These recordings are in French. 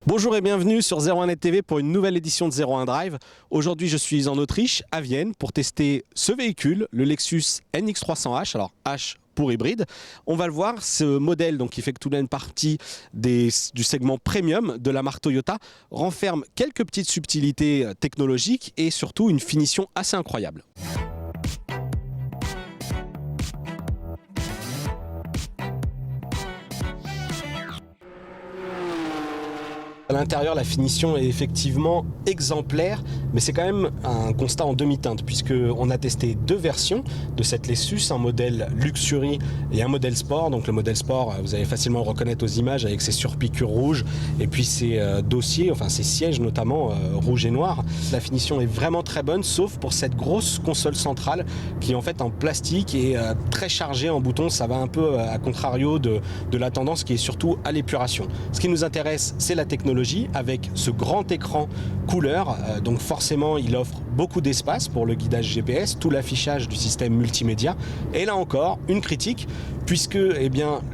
Bonjour et bienvenue sur 01net TV pour une nouvelle édition de 01 Drive. Aujourd'hui je suis en Autriche, à Vienne, pour tester ce véhicule, le Lexus NX300H, alors H pour hybride. On va le voir, ce modèle donc, qui fait que toute une partie du segment premium de la marque Toyota renferme quelques petites subtilités technologiques et surtout une finition assez incroyable. À l'intérieur, la finition est effectivement exemplaire, mais c'est quand même un constat en demi-teinte, puisqu'on a testé deux versions de cette Lexus, un modèle Luxury et un modèle Sport. Donc le modèle Sport, vous allez facilement le reconnaître aux images avec ses surpiqûres rouges et puis ses dossiers, enfin ses sièges notamment rouges et noirs. La finition est vraiment très bonne, sauf pour cette grosse console centrale qui est en fait en plastique et très chargée en boutons. Ça va un peu à contrario de la tendance qui est surtout à l'épuration. Ce qui nous intéresse, c'est la technologie avec ce grand écran couleur, donc forcément il offre beaucoup d'espace pour le guidage GPS, tout l'affichage du système multimédia, et là encore une critique puisque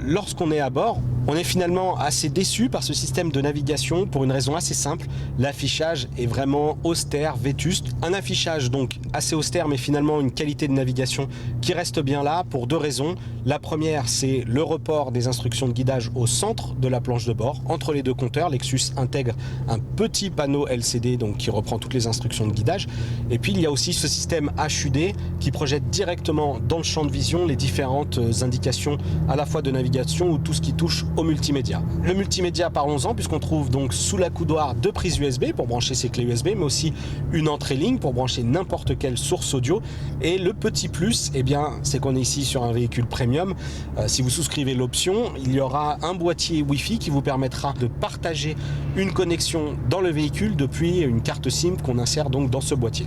lorsqu'on est à bord, on est finalement assez déçu par ce système de navigation pour une raison assez simple, l'affichage est vraiment austère, vétuste, un affichage donc assez austère mais finalement une qualité de navigation qui reste bien là pour deux raisons. La première, c'est le report des instructions de guidage au centre de la planche de bord, entre les deux compteurs. Lexus intègre un petit panneau LCD donc, qui reprend toutes les instructions de guidage. Et puis il y a aussi ce système HUD qui projette directement dans le champ de vision les différentes indications à la fois de navigation ou tout ce qui touche au multimédia. Le multimédia, parlons-en, puisqu'on trouve donc sous l'accoudoir deux prises USB pour brancher ses clés USB, mais aussi une entrée ligne pour brancher n'importe quelle source audio. Et le petit plus, c'est qu'on est ici sur un véhicule premium. Si vous souscrivez l'option, il y aura un boîtier Wi-Fi qui vous permettra de partager une connexion dans le véhicule depuis une carte SIM qu'on insère donc dans ce boîtier.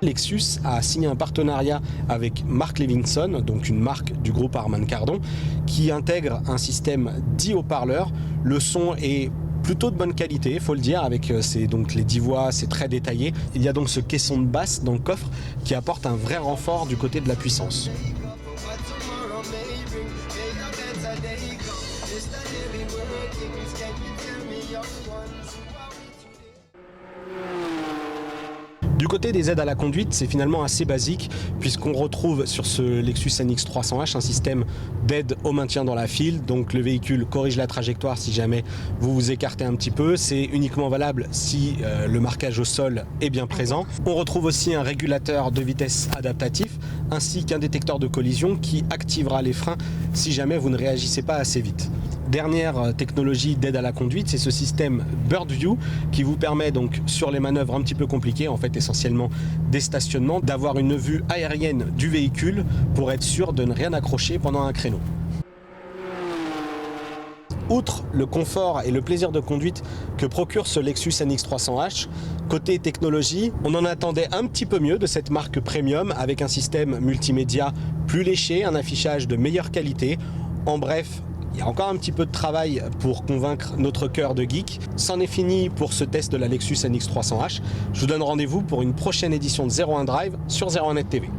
Lexus a signé un partenariat avec Mark Levinson, donc une marque du groupe Harman Kardon, qui intègre un système 10 haut-parleurs. Le son est plutôt de bonne qualité, il faut le dire, avec donc les 10 voix, c'est très détaillé. Il y a donc ce caisson de basse dans le coffre qui apporte un vrai renfort du côté de la puissance. Du côté des aides à la conduite, c'est finalement assez basique puisqu'on retrouve sur ce Lexus NX300H un système d'aide au maintien dans la file. Donc le véhicule corrige la trajectoire si jamais vous vous écartez un petit peu. C'est uniquement valable si le marquage au sol est bien présent. On retrouve aussi un régulateur de vitesse adaptatif ainsi qu'un détecteur de collision qui activera les freins si jamais vous ne réagissez pas assez vite. Dernière technologie d'aide à la conduite, c'est ce système Bird View qui vous permet donc sur les manœuvres un petit peu compliquées, en fait essentiellement des stationnements, d'avoir une vue aérienne du véhicule pour être sûr de ne rien accrocher pendant un créneau. Outre le confort et le plaisir de conduite que procure ce Lexus NX300H, côté technologie, on en attendait un petit peu mieux de cette marque premium avec un système multimédia plus léché, un affichage de meilleure qualité. En bref, il y a encore un petit peu de travail pour convaincre notre cœur de geek. C'en est fini pour ce test de la Lexus NX300H. Je vous donne rendez-vous pour une prochaine édition de 01 Drive sur 01net TV.